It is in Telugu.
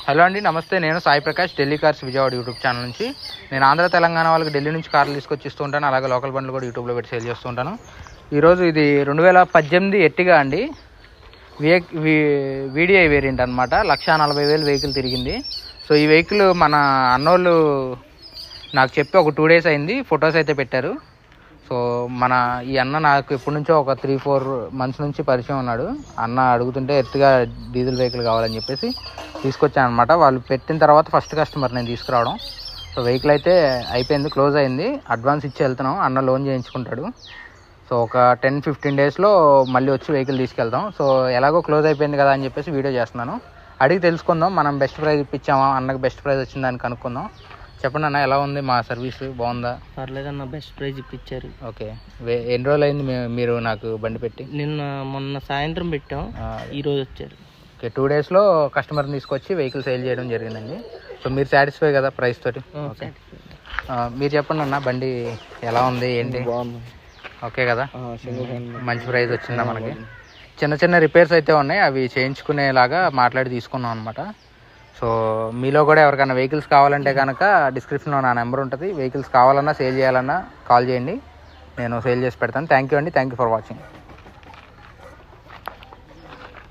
హలో అండి, నమస్తే. నేను Sai Prakash, Delhi cars Vijayawada YouTube channel నుంచి. నేను ఆంధ్ర తెలంగాణ వాళ్ళకి ఢిల్లీ నుంచి కార్లు తీసుకొచ్చి ఇస్తూ ఉంటాను. అలాగే లోకల్ బండ్లు కూడా యూట్యూబ్లో పెట్టి సేల్ చేస్తూ ఉంటాను. ఈరోజు ఇది 2018 ఎర్టిగా అండి, వీడిఐ వేరియంట్ అనమాట. 1,40,000 వెహికల్ తిరిగింది. సో ఈ వెహికల్ మన అన్నోళ్ళు నాకు చెప్పి ఒక 2 days అయింది. ఫొటోస్ అయితే పెట్టారు. సో ఈ అన్న నాకు ఎప్పటి నుంచో ఒక 3-4 months నుంచి పరిచయం ఉన్నాడు. అన్న అడుగుతుంటే ఎర్టిగా డీజిల్ వెహికల్ కావాలని చెప్పేసి తీసుకొచ్చాను అనమాట. వాళ్ళు పెట్టిన తర్వాత ఫస్ట్ కస్టమర్ నేను తీసుకురావడం. సో వెహికల్ అయితే అయిపోయింది, క్లోజ్ అయింది. అడ్వాన్స్ ఇచ్చి వెళ్తున్నాం. అన్న లోన్ చేయించుకుంటాడు. సో ఒక 10-15 daysలో మళ్ళీ వచ్చి వెహికల్ తీసుకెళ్తాం. సో ఎలాగో క్లోజ్ అయిపోయింది కదా అని చెప్పేసి వీడియో చేస్తున్నాను. అడిగి తెలుసుకుందాం, మనం బెస్ట్ ప్రైస్ ఇప్పించామా, అన్నకు బెస్ట్ ప్రైస్ వచ్చిందని కనుక్కుందాం. చెప్పండి అన్న, ఎలా ఉంది మా సర్వీస్? బాగుందా? పర్లేదన్న, బెస్ట్ ప్రైజ్ ఇప్పించారు. ఓకే. ఎన్ని రోజులు అయింది మీరు నాకు బండి పెట్టి? మొన్న సాయంత్రం పెట్టాం, ఈరోజు వచ్చారు. ఓకే, 2 daysలో కస్టమర్ని తీసుకొచ్చి వెహికల్ సేల్ చేయడం జరిగిందండి. సో మీరు సాటిస్ఫై కదా ప్రైస్ తోటి? ఓకే. మీరు చెప్పండి అన్న, బండి ఎలా ఉంది ఏంటి? బాగుంది. ఓకే కదా, మంచి ప్రైస్ వచ్చిందా మనకి? చిన్న చిన్న రిపేర్స్ అయితే ఉన్నాయి, అవి చేయించుకునేలాగా మాట్లాడి తీసుకున్నాం అనమాట. సో మీలో కూడా ఎవరికైనా వెహికల్స్ కావాలంటే కనుక డిస్క్రిప్షన్లో నా నెంబర్ ఉంటుంది. వెహికల్స్ కావాలన్నా సేల్ చేయాలన్నా కాల్ చేయండి, నేను సేల్ చేసి పెడతాను. థ్యాంక్ యూ అండి, థ్యాంక్ యూ ఫర్ వాచింగ్.